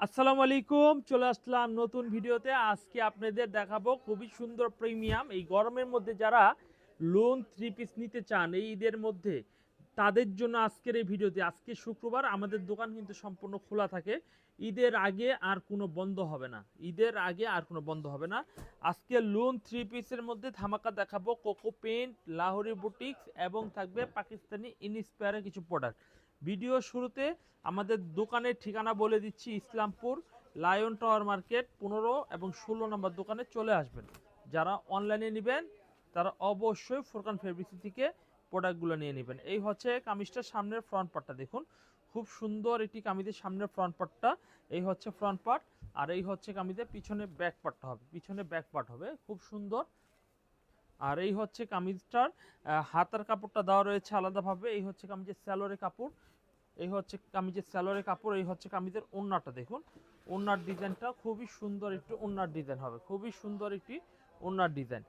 আসসালামু আলাইকুম, চলে আসলাম নতুন ভিডিওতে। আজকে আপনাদের দেখাবো খুবই সুন্দর প্রিমিয়াম এই গরমের মধ্যে যারা লোন থ্রি পিস নিতে চান এই ঈদের মধ্যে তাদের জন্য আজকের এই ভিডিওতে। আজকে শুক্রবার, আমাদের দোকান কিন্তু সম্পূর্ণ খোলা থাকে। ঈদের আগে আর কোনো বন্ধ হবে না, ঈদের আগে আর কোনো বন্ধ হবে না। আজকে লোন থ্রি পিসের মধ্যে ধামাকা দেখাবো কোকো পেন্ট, লাহোরি বুটিক্স এবং থাকবে পাকিস্তানি ইনস্পায়ারের কিছু প্রোডাক্ট। ভিডিও শুরুতে আমাদের দোকানের ঠিকানা বলে দিচ্ছি, ইসলামপুর লায়ন টাওয়ার মার্কেট 15 এবং 16 নম্বর দোকানে চলে আসবেন। যারা অনলাইনে নেবেন তারা অবশ্যই ফোরকান ফেব্রিক্স থেকে প্রোডাক্টগুলো নিয়ে নেবেন। এই হচ্ছে কামিজটার সামনের ফ্রন্ট পার্টটা, দেখুন খুব সুন্দর একটি কামিজের সামনের ফ্রন্ট পার্টটা। এই হচ্ছে ফ্রন্ট পার্ট, আর এই হচ্ছে কামিজের পিছনে ব্যাক পার্টটা হবে, পিছনে ব্যাক পার্ট হবে খুব সুন্দর। আর এই হচ্ছে কামিজটার হাতার কাপড়টা দেওয়া রয়েছে আলাদাভাবে। এই হচ্ছে কামিজের স্যালোরে কাপড়, এই হচ্ছে কামিজের স্যালোরে কাপড়। এই হচ্ছে কামিজের ওড়নাটা, দেখুন ওড়নার ডিজাইনটা খুবই সুন্দর, একটু ওড়নার ডিজাইন হবে, খুবই সুন্দর একটি ওড়নার ডিজাইন।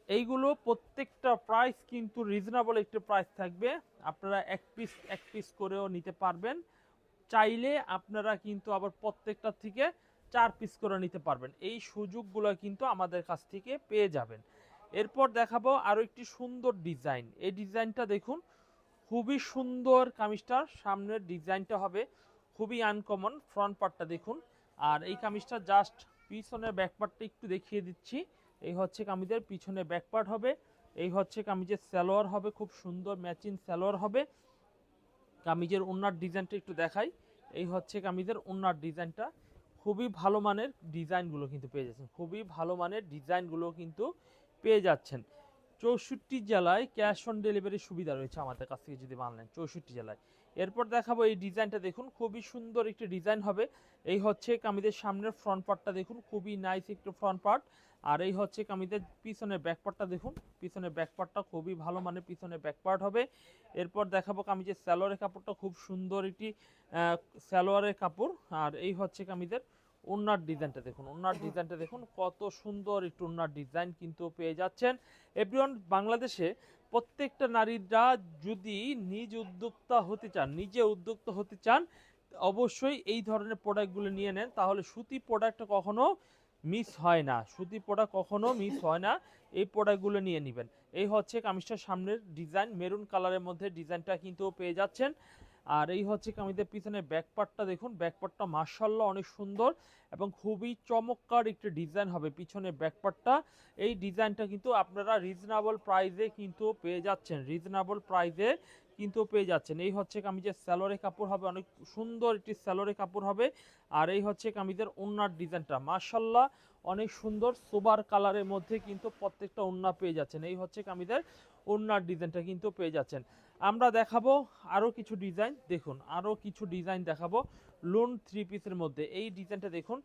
এইগুলো প্রত্যেকটা প্রাইস কিন্তু রিজনেবল একটু প্রাইস থাকবে। আপনারা এক পিস করেও নিতে পারবেন, চাইলে আপনারা কিন্তু আবার প্রত্যেকটা থেকে 4 পিস করে নিতে পারবেন। এই সুযোগগুলো কিন্তু আমাদের কাছ থেকে পেয়ে যাবেন। এরপর দেখাবো আরো একটি সুন্দর ডিজাইন। এই ডিজাইনটা দেখুন খুবই সুন্দর, কামিজটার সামনের ডিজাইনটা হবে খুবই আনকমন। ফ্রন্ট পার্টটা দেখুন, আর এই কামিজটা জাস্ট পিছনের ব্যাক পার্টটা একটু দেখিয়ে দিচ্ছি। এই হচ্ছে কামিজের পিছনে ব্যাক পার্ট হবে, এই হচ্ছে কামিজের সালোয়ার হবে, খুব সুন্দর ম্যাচিং সালোয়ার হবে। কামিজের ওড়নার ডিজাইনটা একটু দেখাই। এই হচ্ছে কামিজের ওড়নার ডিজাইনটা, খুবই ভালো মানের ডিজাইনগুলো কিন্তু পেয়ে যাচ্ছেন, খুবই ভালো মানের ডিজাইনগুলো কিন্তু পেয়ে যাচ্ছেন। 64 জেলায় ক্যাশ অন ডেলিভারি সুবিধা রয়েছে আমাদের কাছ থেকে যদি মাল নেন, 64 জেলায়। এরপর দেখাবো এই ডিজাইনটা, দেখুন খুবই সুন্দর একটি ডিজাইন হবে। এই হচ্ছে কামিজের সামনের ফ্রন্ট পার্টটা, দেখুন খুবই নাইস একটু ফ্রন্ট পার্ট। আর এই হচ্ছে কামিজের পিছনের ব্যাক পার্টটা, দেখুন পিছনের ব্যাক পার্টটা খুবই ভালো মানের পিছনের ব্যাক পার্ট হবে। এরপর দেখাবো কামিজের সালোয়ারের কাপড়টা, খুব সুন্দর একটি সালোয়ারের কাপড়। আর এই হচ্ছে কামিজের ওড়নার ডিজাইনটা, দেখুন ওড়নার ডিজাইনটা দেখুন কত সুন্দর একটু ওড়নার ডিজাইন কিন্তু পেয়ে যাচ্ছেন। এভরিওয়ান, বাংলাদেশে প্রত্যেকটা নারীরা যদি নিজে উদ্যোক্তা হতে চান অবশ্যই এই ধরনের প্রোডাক্টগুলো নিয়ে নেন, তাহলে সুতি প্রোডাক্টটা কখনো মিস হয় না, সুতি প্রোডাক্ট কখনো মিস হয় না। এই প্রোডাক্টগুলো নিয়ে নেবেন। এই হচ্ছে কামিজটার সামনের ডিজাইন, মেরুন কালারের মধ্যে ডিজাইনটা কিন্তু পেয়ে যাচ্ছেন। আর এই হচ্ছে কামিজের পিছনে ব্যাক পার্টটা, দেখুন ব্যাক পার্টটা মাশাআল্লাহ অনেক সুন্দর এবং খুবই চমৎকার একটি ডিজাইন হবে পিছনে ব্যাক পার্টটা। এই ডিজাইনটা কিন্তু আপনারা রিজনেবল প্রাইসে কিন্তু পেয়ে যাচ্ছেন, রিজনেবল প্রাইসে কিন্তু পেয়ে যাচ্ছেন। এই হচ্ছে কামিজের স্যালোরে কাপড় হবে, অনেক সুন্দর একটি স্যালোরে কাপড় হবে। আর এই হচ্ছে কামিজের ওড়নার ডিজাইনটা মাশাআল্লাহ অনেক সুন্দর সোবার কালারের মধ্যে কিন্তু প্রত্যেকটা ওড়না পেয়ে যাচ্ছেন। এই হচ্ছে কামিজের ওড়নার ডিজাইনটা কিন্তু পেয়ে যাচ্ছেন। আমরা দেখাবো আরো কিছু ডিজাইন, দেখুন আরো কিছু ডিজাইন দেখাবো লোন থ্রি পিসের মধ্যে। এই ডিজাইনটা দেখুন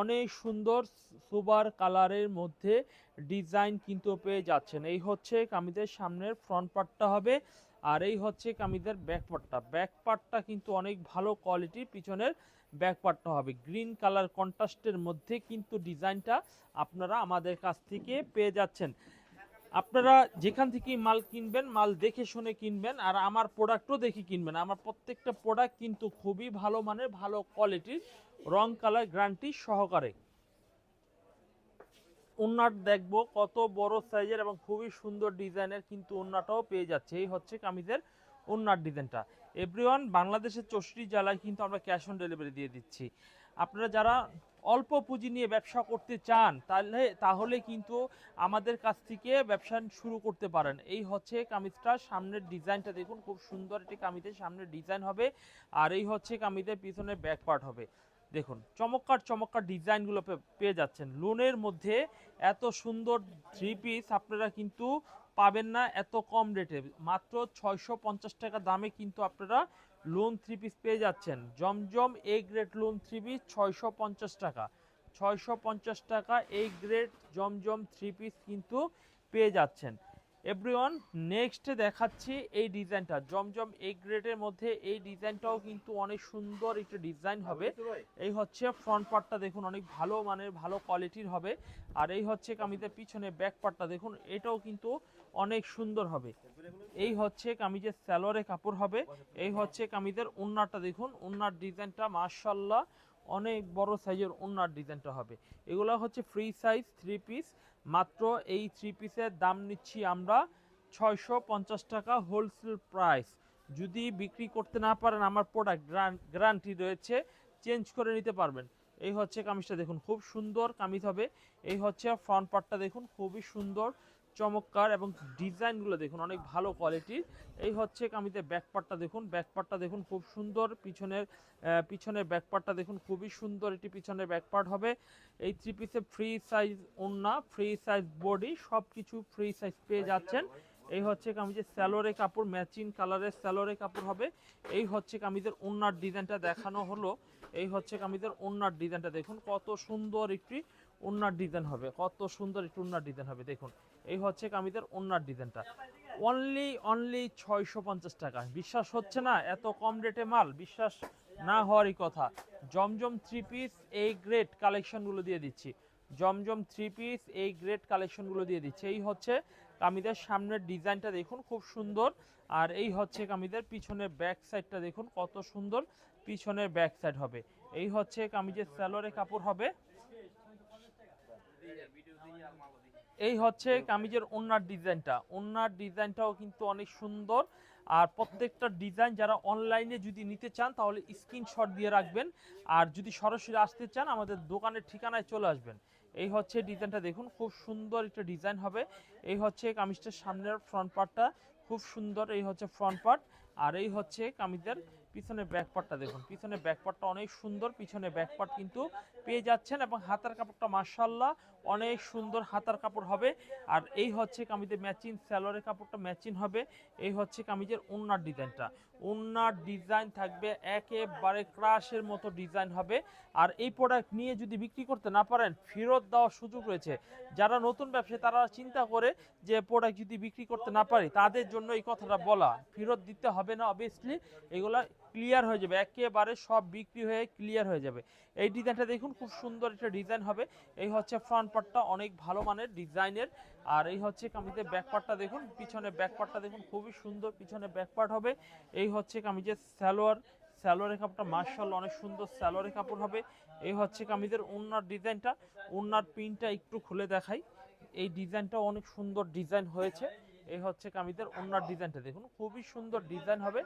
অনেক সুন্দর সোবার কালারের মধ্যে ডিজাইন কিন্তু পেয়ে যাচ্ছেন। এই হচ্ছে কামিজের সামনের ফ্রন্ট পার্টটা হবে, আর এই হচ্ছে কামিজের ব্যাক পার্টটা। ব্যাক পার্টটা কিন্তু অনেক ভালো কোয়ালিটির, পিছনের ব্যাক পার্টটা হবে গ্রিন কালার কন্ট্রাস্টের মধ্যে কিন্তু ডিজাইনটা আপনারা আমাদের কাছ থেকে পেয়ে যাচ্ছেন। আপনারা যেখান থেকে মাল কিনবেন মাল দেখে শুনে কিনবেন, আর আমার প্রোডাক্টও দেখে কিনবেন। আমার প্রত্যেকটা প্রোডাক্ট কিন্তু খুবই ভালো মানের, ভালো কোয়ালিটির, রং কালার গ্যারান্টি সহকারে। ওন্নাট দেখবো কত বড় সাইজের এবং খুবই সুন্দর ডিজাইনের কিন্তু ওন্নাটাও পেয়ে যাচ্ছে। এই হচ্ছে কামিজের ওন্নার ডিজাইনটা। এভরিওয়ান, বাংলাদেশের 64 জেলায় কিন্তু আমরা ক্যাশ অন ডেলিভারি দিয়ে দিচ্ছি। আপনারা যারা অল্প পুঁজি নিয়ে ব্যবসা করতে চান তাহলে কিন্তু আমাদের কাছ থেকে ব্যবসা শুরু করতে পারেন। এই হচ্ছে কামিজটার সামনের ডিজাইনটা, দেখুন খুব সুন্দর একটি কামিজের সামনের ডিজাইন হবে। আর এই হচ্ছে কামিজের পিছনে ব্যাক পার্ট হবে, দেখুন চমৎকার চমৎকার ডিজাইনগুলো পেয়ে যাচ্ছেন। লোনের মধ্যে এত সুন্দর থ্রি পিস আপনারা কিন্তু পাবেন না এত কম রেটে, মাত্র 650 টাকা দামে কিন্তু আপনারা লোন থ্রি পিস পেয়ে যাচ্ছেন। জমজম A grade lawn three piece 650 টাকা, 650 টাকা এই গ্রেড জমজম থ্রি পিস কিন্তু পেয়ে যাচ্ছেন। এভরিওয়ান, নেক্সট দেখাচ্ছি এই ডিজাইনটা জমজম এই গ্রেডের মধ্যে। এই ডিজাইনটাও কিন্তু অনেক সুন্দর একটা ডিজাইন হবে। এই হচ্ছে ফ্রন্ট পার্টটা, দেখুন অনেক ভালো মানের, ভালো কোয়ালিটির হবে। আর এই হচ্ছে কামিজের পিছনে ব্যাক পার্টটা, দেখুন এটাও কিন্তু অনেক সুন্দর হবে। এই হচ্ছে কামিজের স্যালোরে কাপড় হবে। এই হচ্ছে কামিজের ওন্নাটা, দেখুন ওন্নার ডিজাইনটা মাশাআল্লাহ অনেক বড় সাইজের ওড়নার ডিজাইনটা হবে। এগুলো হচ্ছে ফ্রি সাইজ 3 পিস। মাত্র এই 3 পিসের দাম নিচ্ছি আমরা 650 টাকা হোলসেল প্রাইস। যদি বিক্রি করতে না পারেন আমার প্রোডাক্ট গ্যারান্টি রয়েছে, চেঞ্জ করে নিতে পারবেন। এই হচ্ছে কামিজটা দেখুন, খুব সুন্দর কামিজ হবে। এই হচ্ছে ফ্রন্ট পার্টটা দেখুন, খুবই সুন্দর চমৎকার, এবং ডিজাইনগুলো দেখুন অনেক ভালো কোয়ালিটির। এই হচ্ছে কামিজের ব্যাক পার্টটা দেখুন, ব্যাক পার্টটা দেখুন খুব সুন্দর। পিছনের ব্যাক পার্টটা দেখুন, খুবই সুন্দর এটি পিছনের ব্যাক পার্ট হবে। এই 3 পিসে ফ্রি সাইজ ওড়না, ফ্রি সাইজ বডি, সব কিছু ফ্রি সাইজ পেয়ে যাচ্ছেন। এই হচ্ছে কামিজের স্যালোরে কাপড়, ম্যাচিং কালারের স্যালোরে কাপড় হবে। এই হচ্ছে কামিজের ওড়নার ডিজাইনটা দেখানো হলো। এই হচ্ছে কামিজের ওড়নার ডিজাইনটা দেখুন, কত সুন্দর একটি ওড়নার ডিজাইন হবে, কত সুন্দর একটি ওড়নার ডিজাইন হবে দেখুন। এই হচ্ছে কামিজের ওড়নার ডিজাইনটা। অনলি 650 টাকা। বিশ্বাস হচ্ছে না এত কম রেটে মাল? বিশ্বাস না হওয়ারই কথা। জমজম 3 পিস এই গ্রেড কালেকশনগুলো দিয়ে দিচ্ছি। জমজম 3 পিস এই গ্রেড কালেকশনগুলো দিয়ে দিচ্ছি। এই হচ্ছে কামিজের সামনের ডিজাইনটা দেখুন, খুব সুন্দর। আর এই হচ্ছে কামিজের পিছনের ব্যাক সাইডটা দেখুন, কত সুন্দর পিছনের ব্যাক সাইড হবে। এই হচ্ছে কামিজের স্যালোরে কাপড় হবে। এই হচ্ছে কামিজের ওড়নার ডিজাইনটা। ওড়নার ডিজাইনটাও কিন্তু অনেক সুন্দর। আর প্রত্যেকটা ডিজাইন যারা অনলাইনে যদি নিতে চান তাহলে স্ক্রিনশট দিয়ে রাখবেন, আর যদি সরাসরি আসতে চান আমাদের দোকানের ঠিকানায় চলে আসবেন। এই হচ্ছে ডিজাইনটা দেখুন, খুব সুন্দর একটা ডিজাইন হবে। এই হচ্ছে কামিজটার সামনের ফ্রন্ট পার্টটা, খুব সুন্দর। এই হচ্ছে ফ্রন্ট পার্ট। আর এই হচ্ছে কামিজের পিছনের ব্যাক পার্টটা দেখুন, পিছনের ব্যাক পার্টটা অনেক সুন্দর। পিছনে ব্যাক পার্ট কিন্তু পেয়ে যাচ্ছেন, এবং হাতার কাপড়টা মাশাআল্লাহ অনেক সুন্দর হাতার কাপড় হবে। আর এই হচ্ছে কামিজের ম্যাচিং স্যালোরের কাপড়টা ম্যাচিং হবে। এই হচ্ছে কামিজের ওড়নার ডিজাইনটা। ওড়নার ডিজাইন থাকবে একেবারে ক্রাশের মতো ডিজাইন হবে। আর এই প্রোডাক্ট নিয়ে যদি বিক্রি করতে না পারেন ফেরত দেওয়ার সুযোগ রয়েছে। যারা নতুন ব্যবসায়ী তারা চিন্তা করে যে প্রোডাক্ট যদি বিক্রি করতে না পারি, তাদের জন্য এই কথাটা বলা। ফেরত দিতে হবে না, অবভিয়াসলি এগুলা ক্লিয়ার হয়ে যাবে, একেবারে সব বিক্রি হয়ে ক্লিয়ার হয়ে যাবে। এই ডিজাইনটা দেখুন, খুব সুন্দর একটা ডিজাইন হবে। এই হচ্ছে ফ্রন্ট পার্টটা অনেক ভালো মানের ডিজাইনের। আর এই হচ্ছে কামিজের ব্যাক পার্টটা দেখুন, পিছনে ব্যাক পার্টটা দেখুন খুবই সুন্দর, পিছনে ব্যাক পার্ট হবে। এই হচ্ছে কামিজের স্যালোয়ারের কাপড়টা মাশাআল্লাহ অনেক সুন্দর স্যালোয়ারের কাপড় হবে। এই হচ্ছে কামিজের ওড়নার ডিজাইনটা। ওড়নার পিনটা একটু খুলে দেখাই। এই ডিজাইনটা অনেক সুন্দর ডিজাইন হয়েছে। এই হচ্ছে কামিজের ওড়নার ডিজাইনটা দেখুন, খুবই সুন্দর ডিজাইন হবে।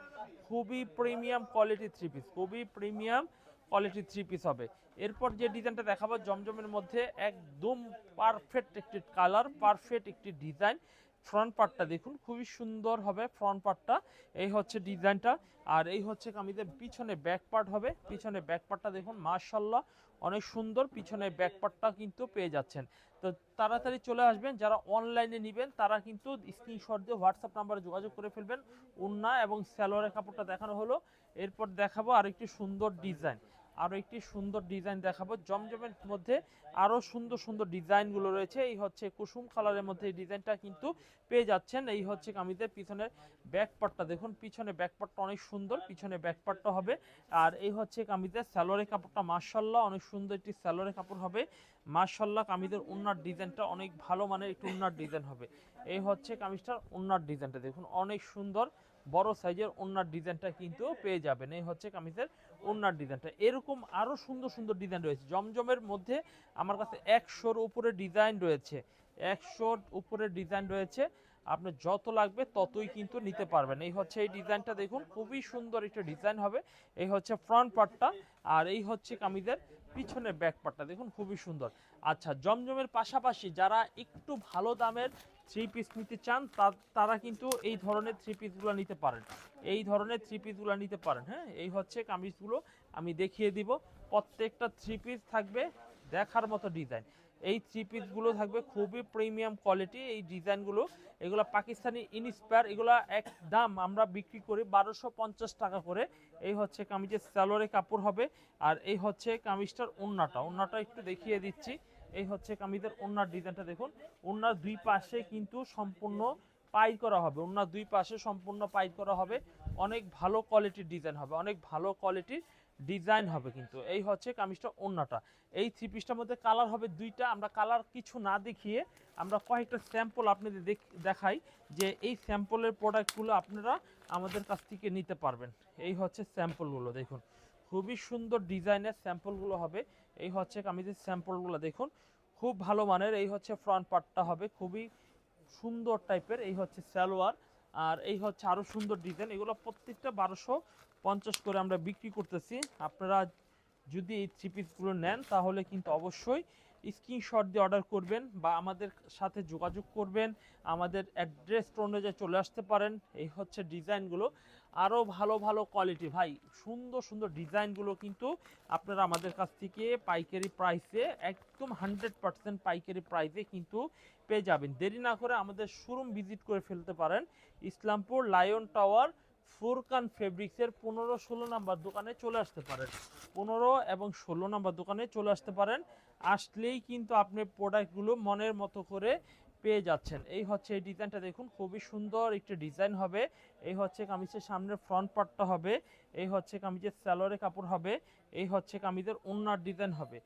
খুবই প্রিমিয়াম কোয়ালিটি 3 পিস, খুবই প্রিমিয়াম কোয়ালিটি 3 পিস হবে। এরপর যে ডিজাইনটা দেখাবো জমজমের মধ্যে একদম পারফেক্ট একটি কালার, পারফেক্ট একটি ডিজাইন। ফ্রন্ট পার্টটা দেখুন, খুবই সুন্দর হবে ফ্রন্ট পার্টটা। এই হচ্ছে ডিজাইনটা। আর এই হচ্ছে কামিজের পিছনে ব্যাক পার্ট হবে। পিছনে ব্যাক পার্টটা দেখুন মাশাআল্লাহ অনেক সুন্দর। পিছনে ব্যাক পার্টটা কিন্তু পেয়ে যাচ্ছেন। তো তাড়াতাড়ি চলে আসবেন, যারা অনলাইনে নেবেন তারা কিন্তু স্ক্রিনশট দিয়ে হোয়াটসঅ্যাপ নাম্বারে যোগাযোগ করে ফেলবেন। ওড়না এবং সালোয়ারের কাপড়টা দেখানো হলো। এরপর দেখাবো আরেকটি সুন্দর ডিজাইন, আরও একটি সুন্দর ডিজাইন দেখাবো। জমজমের মধ্যে আরও সুন্দর সুন্দর ডিজাইনগুলো রয়েছে। এই হচ্ছে কুসুম কালারের মধ্যে এই ডিজাইনটা কিন্তু পেয়ে যাচ্ছেন। এই হচ্ছে কামিজের পিছনের ব্যাক পার্টটা দেখুন, পিছনে ব্যাক পার্টটা অনেক সুন্দর, পিছনে ব্যাক পার্টটা হবে। আর এই হচ্ছে কামিজের সালোয়ারের কাপড়টা মাশাআল্লাহ অনেক সুন্দর একটি সালোয়ারের কাপড় হবে। মাশাআল্লাহ কামিজের ওড়নার ডিজাইনটা অনেক ভালো মানের একটি ওড়নার ডিজাইন হবে। এই হচ্ছে কামিজটার ওড়নার ডিজাইনটা দেখুন, অনেক সুন্দর বড় সাইজের ওড়নার ডিজাইনটা কিন্তু পেয়ে যাবেন। এই হচ্ছে কামিজের ওড়নার ডিজাইনটা। এরকম আরো সুন্দর সুন্দর ডিজাইন রয়েছে জমজমের মধ্যে। আমার কাছে 100-র উপরে ডিজাইন রয়েছে, 100-র উপরে ডিজাইন রয়েছে। আপনার যত লাগবে ততই কিন্তু নিতে পারবেন। এই হচ্ছে এই ডিজাইনটা দেখুন, খুবই সুন্দর একটা ডিজাইন হবে। এই হচ্ছে ফ্রন্ট পার্টটা। আর এই হচ্ছে কামিজের পিছনের ব্যাক পার্টটা দেখুন, খুবই সুন্দর। আচ্ছা, জমজমের পাশাপাশি যারা একটু ভালো দামের 3 পিস নিতে চান তারা কিন্তু এই ধরনের 3 পিসগুলো নিতে পারেন। এই ধরনের 3 পিসগুলো নিতে পারেন। হ্যাঁ, এই হচ্ছে কামিজগুলো আমি দেখিয়ে দিব। প্রত্যেকটা 3 পিস থাকবে দেখার মতো ডিজাইন। এই 3 পিসগুলো থাকবে খুবই প্রিমিয়াম কোয়ালিটি। এই ডিজাইনগুলো এগুলো পাকিস্তানি ইনস্পায়ার, এগুলো একদম আমরা বিক্রি করি 1250 টাকা করে। এই হচ্ছে কামিজের সালোয়ারের কাপড় হবে। আর এই হচ্ছে কামিজটার ওড়নাটা একটু দেখিয়ে দিচ্ছি। এই হচ্ছে কামিজের ওড়নার ডিজাইনটা দেখুন। ওড়নার দুই পাশে কিন্তু সম্পূর্ণ পাইর করা হবে, ওড়নার দুই পাশে সম্পূর্ণ পাইর করা হবে। অনেক ভালো কোয়ালিটির ডিজাইন হবে, অনেক ভালো কোয়ালিটির ডিজাইন হবে কিন্তু। এই হচ্ছে কামিজটা ওড়নাটা। এই 3 পিসটার মধ্যে কালার হবে দুইটা। আমরা কালার কিছু না দেখিয়ে আমরা কয়েকটা স্যাম্পল আপনাদের দেখাই যে এই স্যাম্পলের প্রোডাক্টগুলো আপনারা আমাদের কাছ থেকে নিতে পারবেন। এই হচ্ছে স্যাম্পলগুলো দেখুন, খুবই সুন্দর ডিজাইনের স্যাম্পলগুলো হবে। এই হচ্ছে কামিজের স্যাম্পলগুলো দেখুন, খুব ভালো মানের। এই হচ্ছে ফ্রন্ট পার্টটা হবে খুবই সুন্দর টাইপের। এই হচ্ছে সালোয়ার, আর এই হচ্ছে আরো সুন্দর ডিজাইন। এগুলো প্রত্যেকটা 1250 করে আমরা বিক্রি করতেছি। আপনারা যদি এই থ্রি পিসগুলো নেন তাহলে কিন্তু অবশ্যই স্ক্রিনশট দিয়ে অর্ডার করবেন বা আমাদের সাথে যোগাযোগ করবেন, আমাদের অ্যাড্রেস অনুযায়ী চলে আসতে পারেন। এই হচ্ছে ডিজাইনগুলো, আরও ভালো ভালো কোয়ালিটি ভাই, সুন্দর সুন্দর ডিজাইনগুলো কিন্তু আপনারা আমাদের কাছ থেকে পাইকারি প্রাইসে, একদম 100% পাইকারি প্রাইসে কিন্তু পেয়ে যাবেন। দেরি না করে আমাদের শোরুম ভিজিট করে ফেলতে পারেন। ইসলামপুর লায়ন টাওয়ার ফুরকান ফেব্রিক্সের 15-16 নাম্বার দোকানে চলে আসতে পারেন। 15 এবং 16 নাম্বার দোকানে চলে আসতে পারেন। আসলেই কিন্তু আপনি প্রোডাক্টগুলো মনের মতো করে পেয়ে যাচ্ছেন। এই হচ্ছে এই ডিজাইনটা দেখুন, খুবই সুন্দর একটি ডিজাইন হবে। এই হচ্ছে কামিজের সামনের ফ্রন্ট পার্টটা হবে। এই হচ্ছে কামিজের স্যালোয়ারের কাপড় হবে। এই হচ্ছে কামিজের ওড়নার ডিজাইন হবে।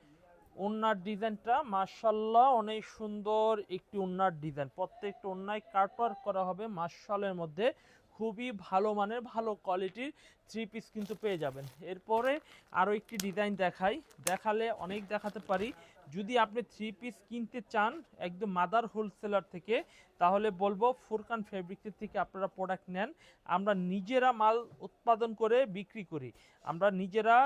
ওড়নার ডিজাইনটা মাশাআল্লাহ অনেক সুন্দর একটি ওড়নার ডিজাইন। প্রত্যেকটা ওড়নায় কাটওয়ার্ক করা হবে মাশাআল্লার মধ্যে। খুবই ভালো মানের ভালো কোয়ালিটির থ্রি পিস কিন্তু পেয়ে যাবেন। এরপরে আরও একটি ডিজাইন দেখাই, দেখালে অনেক দেখাতে পারি। যদি আপনি থ্রি পিস কিনতে চান একদম মাদার হোলসেলার থেকে, তাহলে বলবো ফুরকান ফেব্রিক্সের থেকে আপনারা প্রোডাক্ট নেন। আমরা নিজেরা মাল উৎপাদন করে বিক্রি করি। আমরা নিজেরা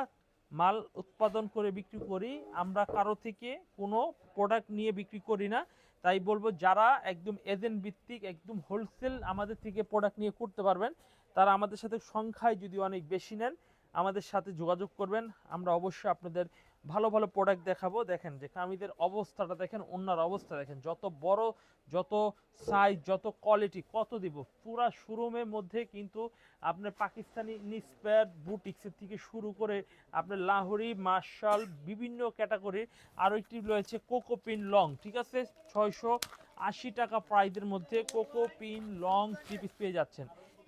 মাল উৎপাদন করে বিক্রি করি। আমরা কারো থেকে কোনো প্রোডাক্ট নিয়ে বিক্রি করি না। তাই বলবো যারা একদম এজেন্ট ভিত্তিক একদম হোলসেল আমাদের থেকে প্রোডাক্ট নিয়ে করতে পারবেন, তারা আমাদের সাথে সংখ্যায় যদি অনেক বেশি নেন আমাদের সাথে যোগাযোগ করবেন। আমরা অবশ্যই আপনাদের ভালো ভালো প্রোডাক্ট দেখাবো। দেখেন যে কামিজের অবস্থাটা দেখেন, ওনার অবস্থা দেখেন, যত বড়, যত সাইজ, যত কোয়ালিটি, কত দিব। পুরা শোরুমের মধ্যে কিন্তু আপনার পাকিস্তানি নিসপ্যাড বুটিক্সের থেকে শুরু করে আপনার লাহোরি মার্শাল বিভিন্ন ক্যাটাগরির আরও একটি রয়েছে কোকোপিন লং, ঠিক আছে, 680 টাকা প্রাইজের মধ্যে কোকোপিন লং থ্রি পিস পেয়ে যাচ্ছেন।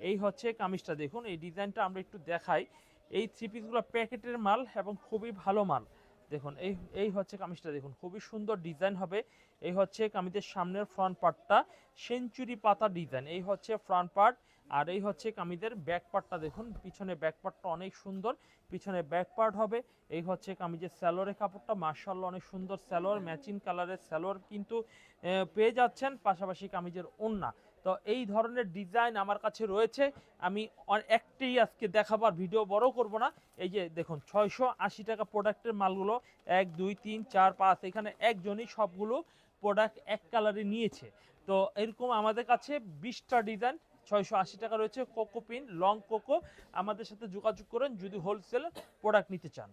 এই হচ্ছে কামিজটা দেখুন, এই ডিজাইনটা আমরা একটু দেখাই। এই থ্রি পিসগুলো প্যাকেটের মাল এবং খুবই ভালো মাল। দেখুন এই এই হচ্ছে কামিজটা দেখুন, খুবই সুন্দর ডিজাইন হবে। এই হচ্ছে কামিজের সামনের ফ্রন্ট পার্টটা সেঞ্চুরি পাতা ডিজাইন। এই হচ্ছে ফ্রন্ট পার্ট, আর এই হচ্ছে কামিজের ব্যাক পার্টটা দেখুন, পিছনে ব্যাক পার্টটা অনেক সুন্দর, পিছনে ব্যাক পার্ট হবে। এই হচ্ছে কামিজের স্যালোয়ারের কাপড়টা মাশাআল্লাহ অনেক সুন্দর স্যালোয়ার, ম্যাচিং কালারের স্যালোয়ার কিন্তু পেয়ে যাচ্ছেন, পাশাপাশি কামিজের ওড়না। তো এই ধরনের ডিজাইন আমার কাছে রয়েছে। আমি একটাই আজকে দেখাবার, ভিডিও বড় করব না। এই যে দেখুন 680 টাকা প্রোডাক্টের মালগুলো 1 2 3 4 5, এখানে একজনই সবগুলো প্রোডাক্ট এক কালারে নিয়েছে। তো এরকম আমাদের কাছে 20টা ডিজাইন 680 টাকা রয়েছে। কোকোপিন লং কোকো, আমাদের সাথে যোগাযোগ করেন যদি হোলসেল প্রোডাক্ট নিতে চান।